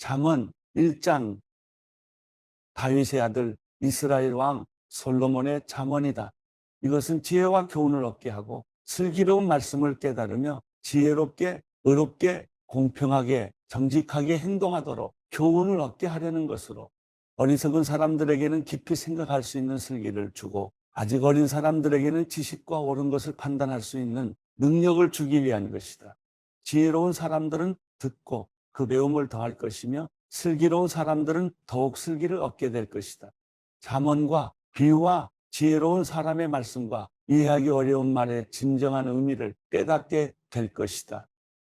잠언 1장 다윗의 아들 이스라엘 왕 솔로몬의 잠언이다. 이것은 지혜와 교훈을 얻게 하고 슬기로운 말씀을 깨달으며 지혜롭게, 의롭게, 공평하게, 정직하게 행동하도록 교훈을 얻게 하려는 것으로 어리석은 사람들에게는 깊이 생각할 수 있는 슬기를 주고 아직 어린 사람들에게는 지식과 옳은 것을 판단할 수 있는 능력을 주기 위한 것이다. 지혜로운 사람들은 듣고 그 배움을 더할 것이며 슬기로운 사람들은 더욱 슬기를 얻게 될 것이다. 잠언과 비유와 지혜로운 사람의 말씀과 이해하기 어려운 말의 진정한 의미를 깨닫게 될 것이다.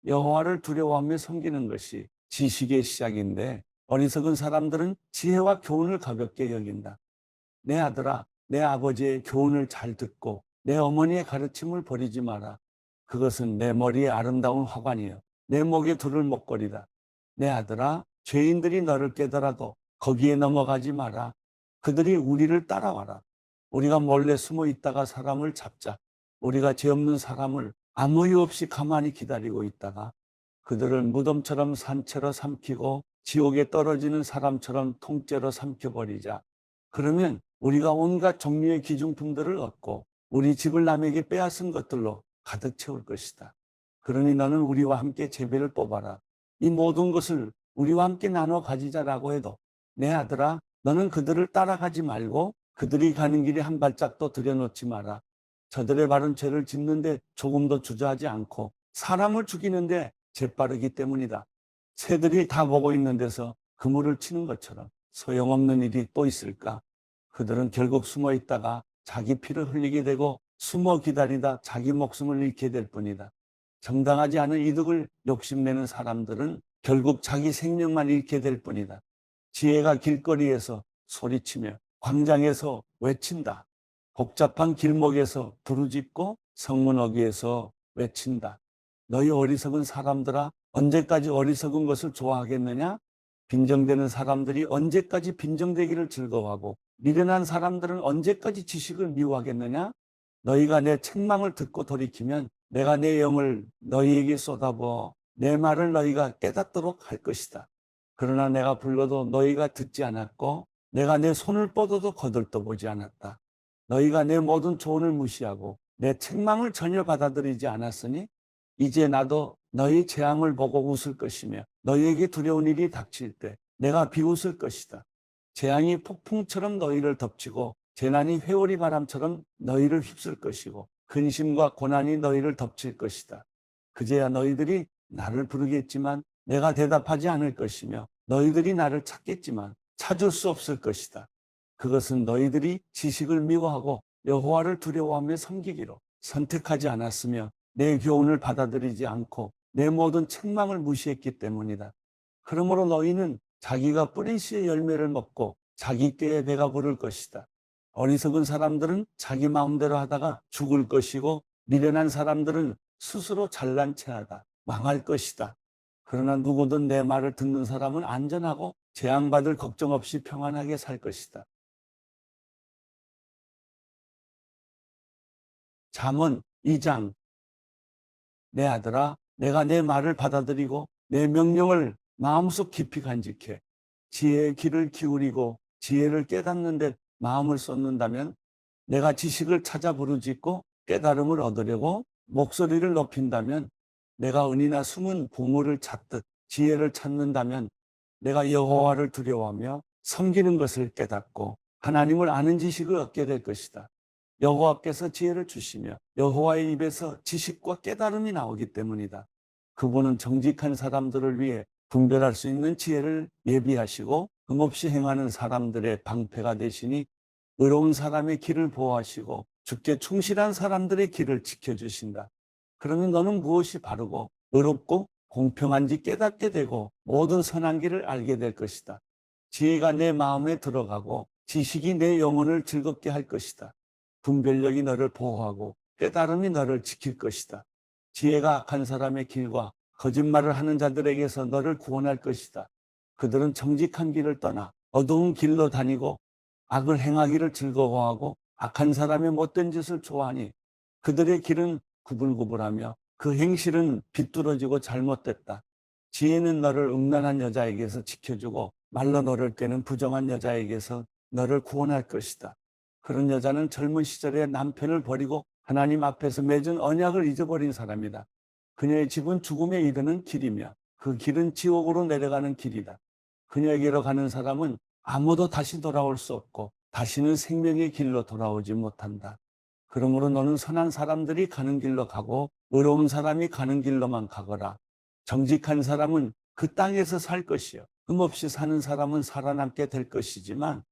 여호와를 두려워하며 섬기는 것이 지식의 시작인데 어리석은 사람들은 지혜와 교훈을 가볍게 여긴다. 내 아들아, 내 아버지의 교훈을 잘 듣고 내 어머니의 가르침을 버리지 마라. 그것은 내 머리에 아름다운 화관이요 내 목에 두를 목걸이다. 내 아들아, 죄인들이 너를 깨더라도 거기에 넘어가지 마라. 그들이 우리를 따라와라. 우리가 몰래 숨어 있다가 사람을 잡자. 우리가 죄 없는 사람을 아무 이유 없이 가만히 기다리고 있다가 그들을 무덤처럼 산채로 삼키고 지옥에 떨어지는 사람처럼 통째로 삼켜버리자. 그러면 우리가 온갖 종류의 기중품들을 얻고 우리 집을 남에게 빼앗은 것들로 가득 채울 것이다. 그러니 너는 우리와 함께 제비를 뽑아라. 이 모든 것을 우리와 함께 나눠 가지자라고 해도 내 아들아, 너는 그들을 따라가지 말고 그들이 가는 길에 한 발짝도 들여놓지 마라. 저들의 발은 죄를 짓는데 조금도 주저하지 않고 사람을 죽이는데 재빠르기 때문이다. 새들이 다 보고 있는 데서 그물을 치는 것처럼 소용없는 일이 또 있을까? 그들은 결국 숨어 있다가 자기 피를 흘리게 되고 숨어 기다리다 자기 목숨을 잃게 될 뿐이다. 정당하지 않은 이득을 욕심내는 사람들은 결국 자기 생명만 잃게 될 뿐이다. 지혜가 길거리에서 소리치며 광장에서 외친다. 복잡한 길목에서 부르짖고 성문 어귀에서 외친다. 너희 어리석은 사람들아, 언제까지 어리석은 것을 좋아하겠느냐? 빈정대는 사람들이 언제까지 빈정대기를 즐거워하고 미련한 사람들은 언제까지 지식을 미워하겠느냐? 너희가 내 책망을 듣고 돌이키면 내가 내 영을 너희에게 쏟아부어 내 말을 너희가 깨닫도록 할 것이다. 그러나 내가 불러도 너희가 듣지 않았고 내가 내 손을 뻗어도 거들떠보지 않았다. 너희가 내 모든 조언을 무시하고 내 책망을 전혀 받아들이지 않았으니 이제 나도 너희 재앙을 보고 웃을 것이며 너희에게 두려운 일이 닥칠 때 내가 비웃을 것이다. 재앙이 폭풍처럼 너희를 덮치고 재난이 회오리 바람처럼 너희를 휩쓸 것이고 근심과 고난이 너희를 덮칠 것이다. 그제야 너희들이 나를 부르겠지만 내가 대답하지 않을 것이며 너희들이 나를 찾겠지만 찾을 수 없을 것이다. 그것은 너희들이 지식을 미워하고 여호와를 두려워하며 섬기기로 선택하지 않았으며 내 교훈을 받아들이지 않고 내 모든 책망을 무시했기 때문이다. 그러므로 너희는 자기가 뿌린 씨의 열매를 먹고 자기 꾀에 배가 부를 것이다. 어리석은 사람들은 자기 마음대로 하다가 죽을 것이고 미련한 사람들은 스스로 잘난 체하다 망할 것이다. 그러나 누구든 내 말을 듣는 사람은 안전하고 재앙받을 걱정 없이 평안하게 살 것이다. 잠언 2장 내 아들아, 내가 내 말을 받아들이고 내 명령을 마음속 깊이 간직해 지혜의 귀를 기울이고 지혜를 깨닫는 데 마음을 쏟는다면 내가 지식을 찾아 부르짖고 깨달음을 얻으려고 목소리를 높인다면 내가 은이나 숨은 보물을 찾듯 지혜를 찾는다면 내가 여호와를 두려워하며 섬기는 것을 깨닫고 하나님을 아는 지식을 얻게 될 것이다. 여호와께서 지혜를 주시며 여호와의 입에서 지식과 깨달음이 나오기 때문이다. 그분은 정직한 사람들을 위해 분별할 수 있는 지혜를 예비하시고 흠없이 행하는 사람들의 방패가 되시니 의로운 사람의 길을 보호하시고 주께 충실한 사람들의 길을 지켜주신다. 그러면 너는 무엇이 바르고 의롭고 공평한지 깨닫게 되고 모든 선한 길을 알게 될 것이다. 지혜가 내 마음에 들어가고 지식이 내 영혼을 즐겁게 할 것이다. 분별력이 너를 보호하고 깨달음이 너를 지킬 것이다. 지혜가 악한 사람의 길과 거짓말을 하는 자들에게서 너를 구원할 것이다. 그들은 정직한 길을 떠나 어두운 길로 다니고 악을 행하기를 즐거워하고 악한 사람의 못된 짓을 좋아하니 그들의 길은 구불구불하며 그 행실은 비뚤어지고 잘못됐다. 지혜는 너를 음란한 여자에게서 지켜주고 말로 너를 꿰는 부정한 여자에게서 너를 구원할 것이다. 그런 여자는 젊은 시절에 남편을 버리고 하나님 앞에서 맺은 언약을 잊어버린 사람이다. 그녀의 집은 죽음에 이르는 길이며 그 길은 지옥으로 내려가는 길이다. 그녀에게로 가는 사람은 아무도 다시 돌아올 수 없고 다시는 생명의 길로 돌아오지 못한다. 그러므로 너는 선한 사람들이 가는 길로 가고 의로운 사람이 가는 길로만 가거라. 정직한 사람은 그 땅에서 살 것이요 흠없이 사는 사람은 살아남게 될 것이지만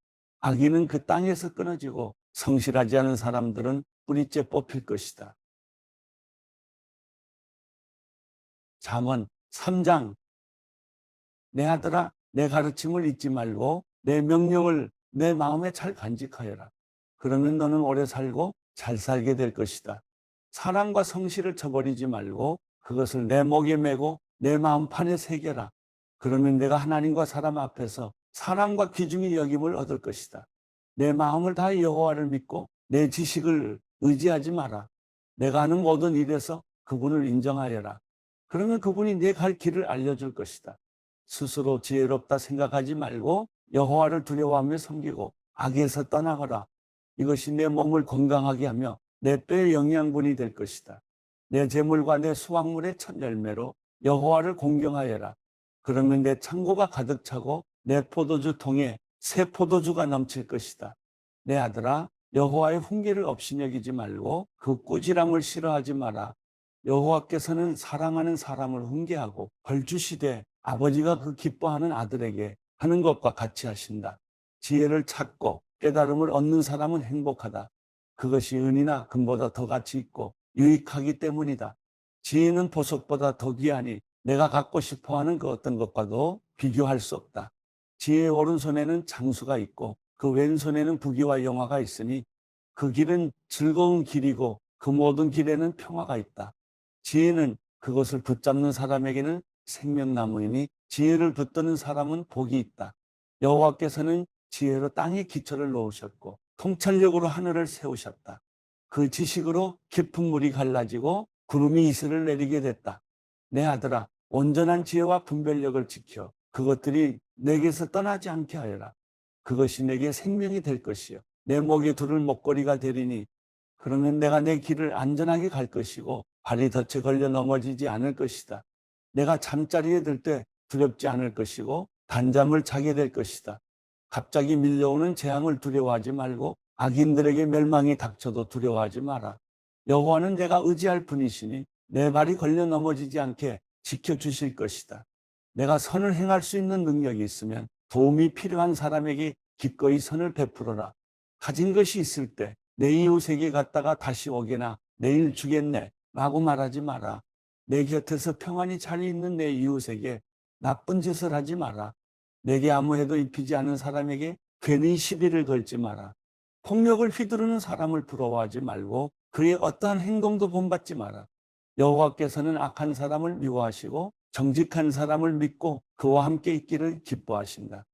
악인은 그 땅에서 끊어지고 성실하지 않은 사람들은 뿌리째 뽑힐 것이다. 잠언 3장. 내 아들아, 내 가르침을 잊지 말고 내 명령을 내 마음에 잘 간직하여라. 그러면 너는 오래 살고 잘 살게 될 것이다. 사랑과 성실을 저버리지 말고 그것을 내 목에 메고 내 마음판에 새겨라. 그러면 내가 하나님과 사람 앞에서 사랑과 귀중히 여김을 얻을 것이다. 내 마음을 다해 여호와를 믿고 내 지식을 의지하지 마라. 내가 하는 모든 일에서 그분을 인정하여라. 그러면 그분이 내 갈 길을 알려줄 것이다. 스스로 지혜롭다 생각하지 말고 여호와를 두려워하며 섬기고 악에서 떠나거라. 이것이 내 몸을 건강하게 하며 내 뼈의 영양분이 될 것이다. 내 재물과 내 수확물의 첫 열매로 여호와를 공경하여라. 그러면 내 창고가 가득 차고 내 포도주 통에 새 포도주가 넘칠 것이다. 내 아들아, 여호와의 훈계를 없이 여기지 말고 그 꾸지람을 싫어하지 마라. 여호와께서는 사랑하는 사람을 훈계하고 벌 주시되 아버지가 그 기뻐하는 아들에게 하는 것과 같이 하신다. 지혜를 찾고 깨달음을 얻는 사람은 행복하다. 그것이 은이나 금보다 더 가치 있고 유익하기 때문이다. 지혜는 보석보다 더 귀하니 내가 갖고 싶어하는 그 어떤 것과도 비교할 수 없다. 지혜의 오른손에는 장수가 있고 그 왼손에는 부귀와 영화가 있으니 그 길은 즐거운 길이고 그 모든 길에는 평화가 있다. 지혜는 그것을 붙잡는 사람에게는 생명나무이니 지혜를 붙드는 사람은 복이 있다. 여호와께서는 지혜로 땅의 기초를 놓으셨고 통찰력으로 하늘을 세우셨다. 그 지식으로 깊은 물이 갈라지고 구름이 이슬을 내리게 됐다. 내 아들아, 온전한 지혜와 분별력을 지켜 그것들이 내게서 떠나지 않게 하여라. 그것이 내게 생명이 될 것이요 내 목에 두를 목걸이가 되리니 그러면 내가 내 길을 안전하게 갈 것이고 발이 덫에 걸려 넘어지지 않을 것이다. 내가 잠자리에 들 때 두렵지 않을 것이고 단잠을 자게 될 것이다. 갑자기 밀려오는 재앙을 두려워하지 말고 악인들에게 멸망이 닥쳐도 두려워하지 마라. 여호와는 내가 의지할 분이시니 내 발이 걸려 넘어지지 않게 지켜주실 것이다. 내가 선을 행할 수 있는 능력이 있으면 도움이 필요한 사람에게 기꺼이 선을 베풀어라. 가진 것이 있을 때 내 이웃에게 갔다가 다시 오게나 내일 주겠네 라고 말하지 마라. 내 곁에서 평안히 잘 있는 내 이웃에게 나쁜 짓을 하지 마라. 내게 아무 해도 입히지 않은 사람에게 괜히 시비를 걸지 마라. 폭력을 휘두르는 사람을 부러워하지 말고 그의 어떠한 행동도 본받지 마라. 여호와께서는 악한 사람을 미워하시고 정직한 사람을 믿고 그와 함께 있기를 기뻐하신다.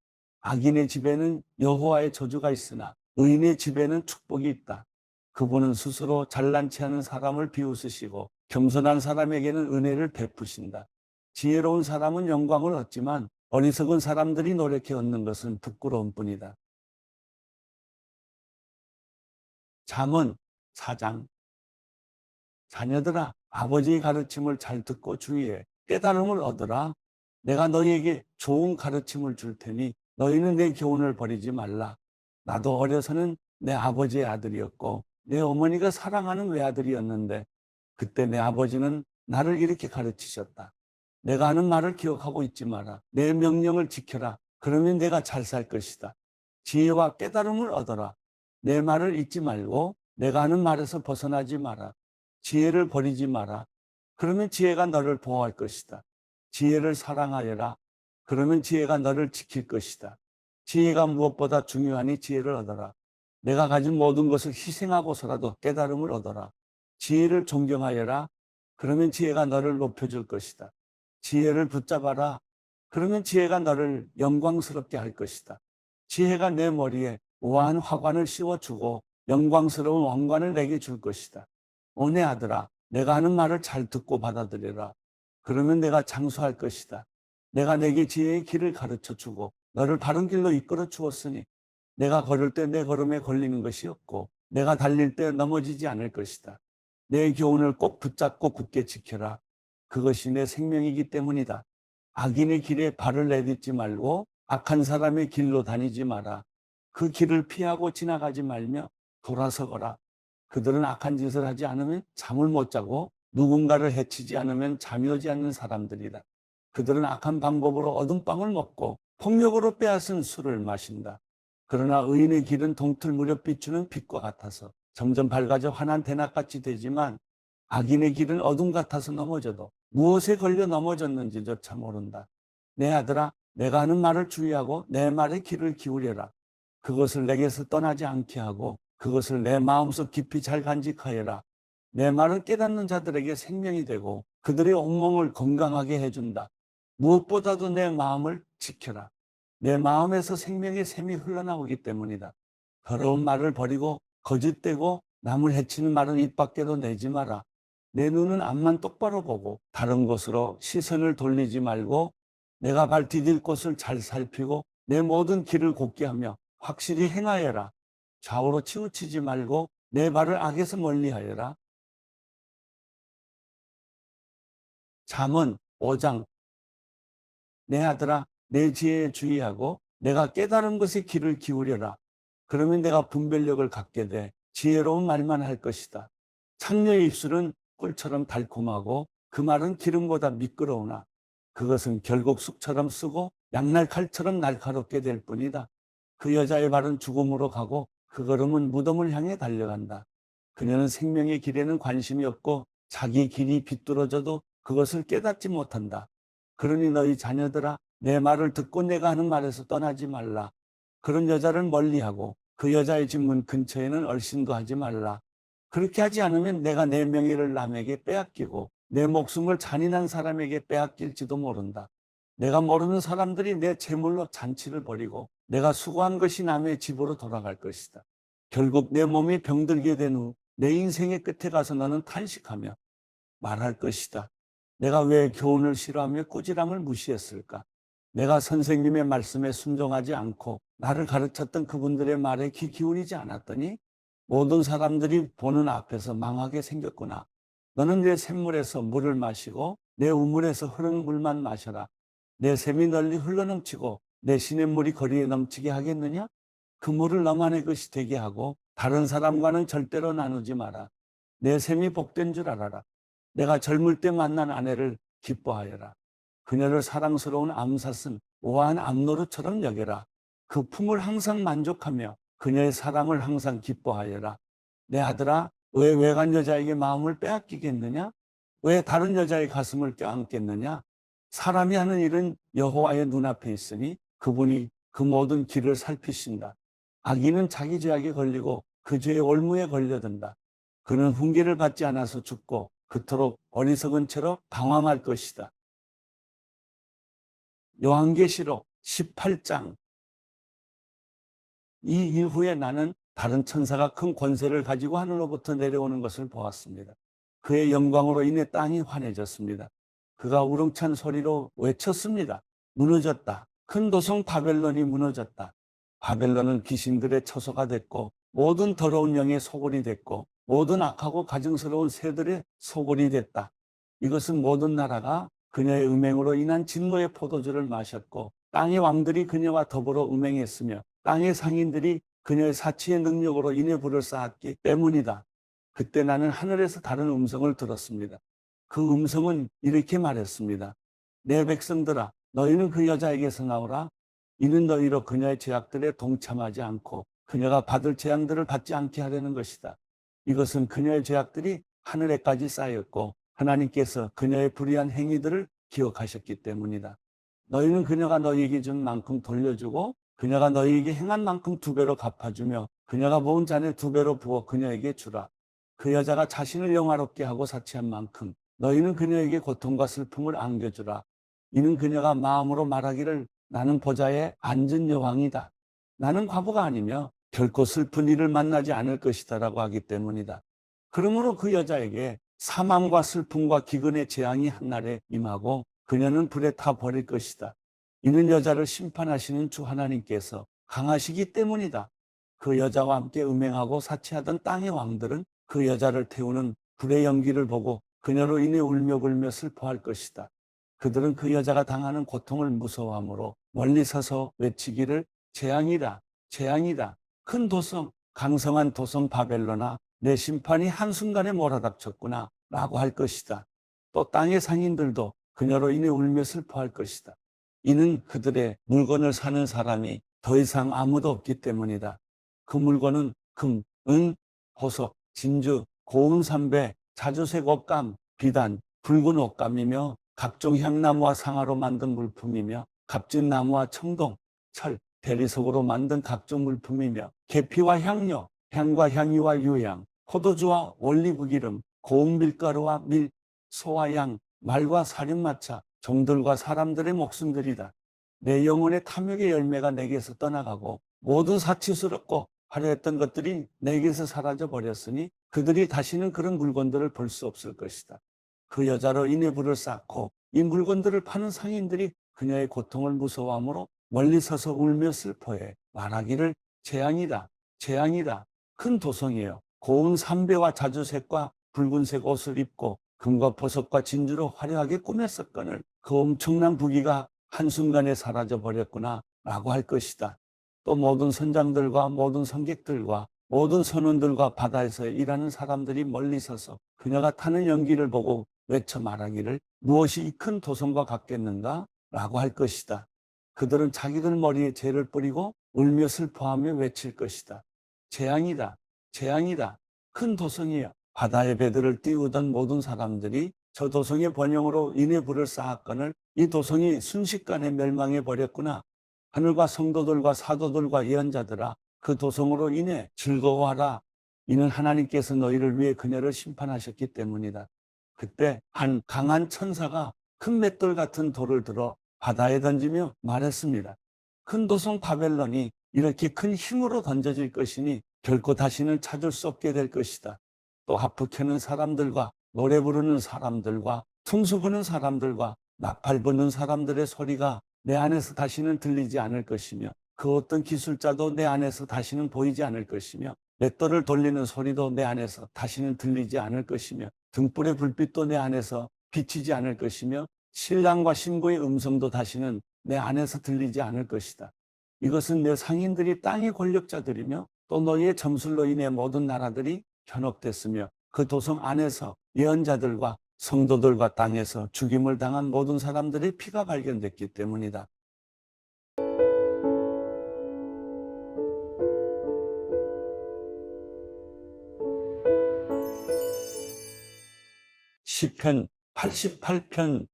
악인의 집에는 여호와의 저주가 있으나 의인의 집에는 축복이 있다. 그분은 스스로 잘난 체하는 사람을 비웃으시고 겸손한 사람에게는 은혜를 베푸신다. 지혜로운 사람은 영광을 얻지만 어리석은 사람들이 노력해 얻는 것은 부끄러운 뿐이다. 잠언 4장. 자녀들아, 아버지의 가르침을 잘 듣고 주의해 깨달음을 얻으라. 내가 너희에게 좋은 가르침을 줄 테니 너희는 내 교훈을 버리지 말라. 나도 어려서는 내 아버지의 아들이었고 내 어머니가 사랑하는 외아들이었는데 그때 내 아버지는 나를 이렇게 가르치셨다. 내가 하는 말을 기억하고 있지 마라. 내 명령을 지켜라. 그러면 내가 잘 살 것이다. 지혜와 깨달음을 얻어라. 내 말을 잊지 말고 내가 하는 말에서 벗어나지 마라. 지혜를 버리지 마라. 그러면 지혜가 너를 보호할 것이다. 지혜를 사랑하여라. 그러면 지혜가 너를 지킬 것이다. 지혜가 무엇보다 중요하니 지혜를 얻어라. 내가 가진 모든 것을 희생하고서라도 깨달음을 얻어라. 지혜를 존경하여라. 그러면 지혜가 너를 높여줄 것이다. 지혜를 붙잡아라. 그러면 지혜가 너를 영광스럽게 할 것이다. 지혜가 내 머리에 우아한 화관을 씌워주고 영광스러운 왕관을 내게 줄 것이다. 오 내 아들아, 내가 하는 말을 잘 듣고 받아들여라. 그러면 내가 장수할 것이다. 내가 내게 지혜의 길을 가르쳐 주고 너를 바른 길로 이끌어 주었으니 내가 걸을 때 내 걸음에 걸리는 것이 없고 내가 달릴 때 넘어지지 않을 것이다. 내 교훈을 꼭 붙잡고 굳게 지켜라. 그것이 내 생명이기 때문이다. 악인의 길에 발을 내딛지 말고 악한 사람의 길로 다니지 마라. 그 길을 피하고 지나가지 말며 돌아서거라. 그들은 악한 짓을 하지 않으면 잠을 못 자고 누군가를 해치지 않으면 잠이 오지 않는 사람들이다. 그들은 악한 방법으로 얻은 빵을 먹고 폭력으로 빼앗은 술을 마신다. 그러나 의인의 길은 동틀 무렵 비추는 빛과 같아서 점점 밝아져 환한 대낮같이 되지만 악인의 길은 어둠 같아서 넘어져도 무엇에 걸려 넘어졌는지조차 모른다. 내 아들아, 내가 하는 말을 주의하고 내 말에 귀를 기울여라. 그것을 내게서 떠나지 않게 하고 그것을 내 마음속 깊이 잘 간직하여라. 내 말을 깨닫는 자들에게 생명이 되고 그들의 온몸을 건강하게 해준다. 무엇보다도 내 마음을 지켜라. 내 마음에서 생명의 샘이 흘러나오기 때문이다. 더러운 말을 버리고 거짓되고 남을 해치는 말은 입 밖에도 내지 마라. 내 눈은 앞만 똑바로 보고 다른 곳으로 시선을 돌리지 말고 내가 발 디딜 곳을 잘 살피고 내 모든 길을 곧게 하며 확실히 행하여라. 좌우로 치우치지 말고 내 발을 악에서 멀리하여라. 잠언 5장. 내 아들아, 내 지혜에 주의하고 내가 깨달은 것에 귀를 기울여라. 그러면 내가 분별력을 갖게 돼 지혜로운 말만 할 것이다. 창녀의 입술은 꿀처럼 달콤하고 그 말은 기름보다 미끄러우나 그것은 결국 쑥처럼 쓰고 양날 칼처럼 날카롭게 될 뿐이다. 그 여자의 발은 죽음으로 가고 그 걸음은 무덤을 향해 달려간다. 그녀는 생명의 길에는 관심이 없고 자기 길이 비뚤어져도 그것을 깨닫지 못한다. 그러니 너희 자녀들아, 내 말을 듣고 내가 하는 말에서 떠나지 말라. 그런 여자를 멀리하고 그 여자의 집문 근처에는 얼씬도 하지 말라. 그렇게 하지 않으면 내가 내 명예를 남에게 빼앗기고 내 목숨을 잔인한 사람에게 빼앗길지도 모른다. 내가 모르는 사람들이 내 재물로 잔치를 벌이고 내가 수고한 것이 남의 집으로 돌아갈 것이다. 결국 내 몸이 병들게 된 후 내 인생의 끝에 가서 너는 탄식하며 말할 것이다. 내가 왜 교훈을 싫어하며 꾸지람을 무시했을까? 내가 선생님의 말씀에 순종하지 않고 나를 가르쳤던 그분들의 말에 귀 기울이지 않았더니 모든 사람들이 보는 앞에서 망하게 생겼구나. 너는 내 샘물에서 물을 마시고 내 우물에서 흐르는 물만 마셔라. 내 샘이 널리 흘러넘치고 내 시냇물이 거리에 넘치게 하겠느냐? 그 물을 너만의 것이 되게 하고 다른 사람과는 절대로 나누지 마라. 내 샘이 복된 줄 알아라. 내가 젊을 때 만난 아내를 기뻐하여라. 그녀를 사랑스러운 암사슴 우아한 암노루처럼 여겨라. 그 품을 항상 만족하며 그녀의 사랑을 항상 기뻐하여라. 내 아들아, 왜 외간 여자에게 마음을 빼앗기겠느냐? 왜 다른 여자의 가슴을 껴안겠느냐? 사람이 하는 일은 여호와의 눈앞에 있으니 그분이 그 모든 길을 살피신다. 악인은 자기 죄악에 걸리고 그 죄의 올무에 걸려든다. 그는 훈계를 받지 않아서 죽고 그토록 어리석은 채로 방황할 것이다. 요한계시록 18장. 이 이후에 나는 다른 천사가 큰 권세를 가지고 하늘로부터 내려오는 것을 보았습니다. 그의 영광으로 인해 땅이 환해졌습니다. 그가 우렁찬 소리로 외쳤습니다. 무너졌다. 큰 도성 바벨론이 무너졌다. 바벨론은 귀신들의 처소가 됐고 모든 더러운 영의 소굴이 됐고 모든 악하고 가증스러운 새들의 소굴이 됐다. 이것은 모든 나라가 그녀의 음행으로 인한 진노의 포도주를 마셨고 땅의 왕들이 그녀와 더불어 음행했으며 땅의 상인들이 그녀의 사치의 능력으로 인해 불을 쌓았기 때문이다. 그때 나는 하늘에서 다른 음성을 들었습니다. 그 음성은 이렇게 말했습니다. 내 백성들아, 너희는 그 여자에게서 나오라. 이는 너희로 그녀의 죄악들에 동참하지 않고 그녀가 받을 재앙들을 받지 않게 하려는 것이다. 이것은 그녀의 죄악들이 하늘에까지 쌓였고 하나님께서 그녀의 불의한 행위들을 기억하셨기 때문이다. 너희는 그녀가 너희에게 준 만큼 돌려주고 그녀가 너희에게 행한 만큼 2배로 갚아주며 그녀가 모은 잔에 2배로 부어 그녀에게 주라. 그 여자가 자신을 영화롭게 하고 사치한 만큼 너희는 그녀에게 고통과 슬픔을 안겨주라. 이는 그녀가 마음으로 말하기를 나는 보좌에 앉은 여왕이다. 나는 과부가 아니며 결코 슬픈 일을 만나지 않을 것이다 라고 하기 때문이다. 그러므로 그 여자에게 사망과 슬픔과 기근의 재앙이 한날에 임하고 그녀는 불에 타 버릴 것이다. 이는 여자를 심판하시는 주 하나님께서 강하시기 때문이다. 그 여자와 함께 음행하고 사치하던 땅의 왕들은 그 여자를 태우는 불의 연기를 보고 그녀로 인해 울며 불며 슬퍼할 것이다. 그들은 그 여자가 당하는 고통을 무서워하므로 멀리 서서 외치기를 재앙이다, 재앙이다. 큰 도성, 강성한 도성 바벨론아, 내 심판이 한순간에 몰아닥쳤구나 라고 할 것이다. 또 땅의 상인들도 그녀로 인해 울며 슬퍼할 것이다. 이는 그들의 물건을 사는 사람이 더 이상 아무도 없기 때문이다. 그 물건은 금, 은, 보석, 진주, 고운 삼배, 자주색 옷감, 비단, 붉은 옷감이며 각종 향나무와 상아로 만든 물품이며 값진 나무와 청동, 철, 대리석으로 만든 각종 물품이며 계피와 향료, 향과 향유와 유향, 포도주와 올리브기름, 고운 밀가루와 밀, 소와 양, 말과 사륜마차, 종들과 사람들의 목숨들이다. 내 영혼의 탐욕의 열매가 내게서 떠나가고 모든 사치스럽고 화려했던 것들이 내게서 사라져 버렸으니 그들이 다시는 그런 물건들을 볼 수 없을 것이다. 그 여자로 인해 불을 쌓고 이 물건들을 파는 상인들이 그녀의 고통을 무서워하므로 멀리 서서 울며 슬퍼해 말하기를 재앙이다, 재앙이다. 큰 도성이에요. 고운 삼배와 자주색과 붉은색 옷을 입고 금과 보석과 진주로 화려하게 꾸몄었거늘 그 엄청난 부귀가 한순간에 사라져 버렸구나 라고 할 것이다. 또 모든 선장들과 모든 선객들과 모든 선원들과 바다에서 일하는 사람들이 멀리 서서 그녀가 타는 연기를 보고 외쳐 말하기를 무엇이 이 큰 도성과 같겠는가 라고 할 것이다. 그들은 자기들 머리에 재를 뿌리고 울며 슬퍼하며 외칠 것이다. 재앙이다, 재앙이다. 큰 도성이여. 바다의 배들을 띄우던 모든 사람들이 저 도성의 번영으로 인해 불을 쌓았거늘 이 도성이 순식간에 멸망해 버렸구나. 하늘과 성도들과 사도들과 예언자들아, 그 도성으로 인해 즐거워하라. 이는 하나님께서 너희를 위해 그녀를 심판하셨기 때문이다. 그때 한 강한 천사가 큰 맷돌 같은 돌을 들어 바다에 던지며 말했습니다. 큰 도성 바벨론이 이렇게 큰 힘으로 던져질 것이니 결코 다시는 찾을 수 없게 될 것이다. 또 하프 켜는 사람들과 노래 부르는 사람들과 풍수 부는 사람들과 나팔 부는 사람들의 소리가 내 안에서 다시는 들리지 않을 것이며 그 어떤 기술자도 내 안에서 다시는 보이지 않을 것이며 맷돌을 돌리는 소리도 내 안에서 다시는 들리지 않을 것이며 등불의 불빛도 내 안에서 비치지 않을 것이며 신랑과 신부의 음성도 다시는 내 안에서 들리지 않을 것이다. 이것은 내 상인들이 땅의 권력자들이며 또 너희의 점술로 인해 모든 나라들이 현혹됐으며 그 도성 안에서 예언자들과 성도들과 땅에서 죽임을 당한 모든 사람들의 피가 발견됐기 때문이다. 시편 88편.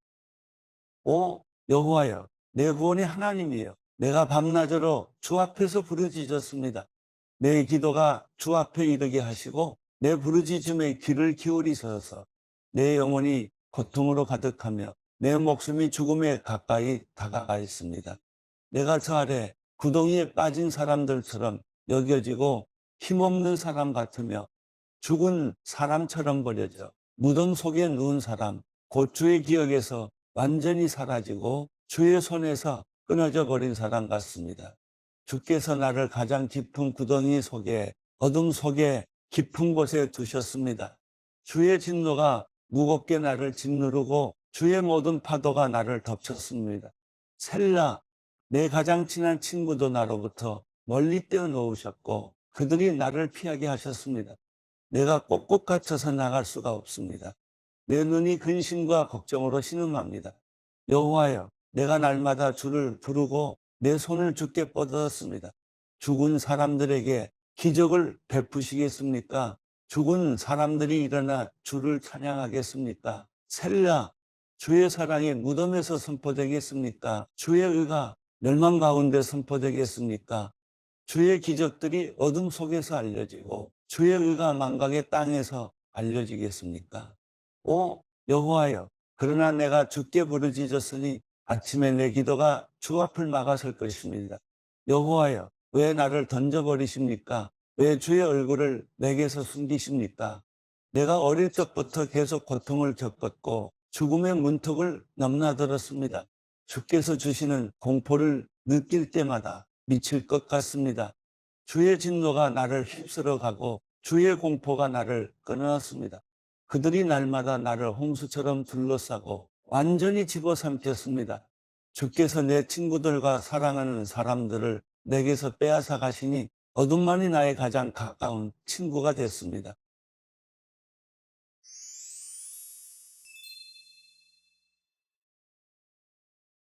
오 여호와여, 내 구원의 하나님이여, 내가 밤낮으로 주 앞에서 부르짖었습니다. 내 기도가 주 앞에 이르게 하시고 내 부르짖음에 귀를 기울이셔서 내 영혼이 고통으로 가득하며 내 목숨이 죽음에 가까이 다가가 있습니다. 내가 저 아래 구덩이에 빠진 사람들처럼 여겨지고 힘없는 사람 같으며 죽은 사람처럼 버려져 무덤 속에 누운 사람, 곧 주의 기억에서 완전히 사라지고 주의 손에서 끊어져 버린 사람 같습니다. 주께서 나를 가장 깊은 구덩이 속에, 어둠 속에 깊은 곳에 두셨습니다. 주의 진노가 무겁게 나를 짓누르고 주의 모든 파도가 나를 덮쳤습니다. 셀라, 내 가장 친한 친구도 나로부터 멀리 떼어놓으셨고 그들이 나를 피하게 하셨습니다. 내가 꼭꼭 갇혀서 나갈 수가 없습니다. 내 눈이 근심과 걱정으로 신음합니다. 여호와여, 내가 날마다 주를 부르고 내 손을 주께 뻗었습니다. 죽은 사람들에게 기적을 베푸시겠습니까? 죽은 사람들이 일어나 주를 찬양하겠습니까? 셀라, 주의 사랑이 무덤에서 선포되겠습니까? 주의 의가 멸망 가운데 선포되겠습니까? 주의 기적들이 어둠 속에서 알려지고 주의 의가 망각의 땅에서 알려지겠습니까? 오 여호와여, 그러나 내가 주께 부르짖었으니 아침에 내 기도가 주 앞을 막아설 것입니다. 여호와여, 왜 나를 던져버리십니까? 왜 주의 얼굴을 내게서 숨기십니까? 내가 어릴 적부터 계속 고통을 겪었고 죽음의 문턱을 넘나들었습니다. 주께서 주시는 공포를 느낄 때마다 미칠 것 같습니다. 주의 진노가 나를 휩쓸어 가고 주의 공포가 나를 끊어놨습니다. 그들이 날마다 나를 홍수처럼 둘러싸고 완전히 집어삼켰습니다. 주께서 내 친구들과 사랑하는 사람들을 내게서 빼앗아 가시니 어둠만이 나의 가장 가까운 친구가 됐습니다.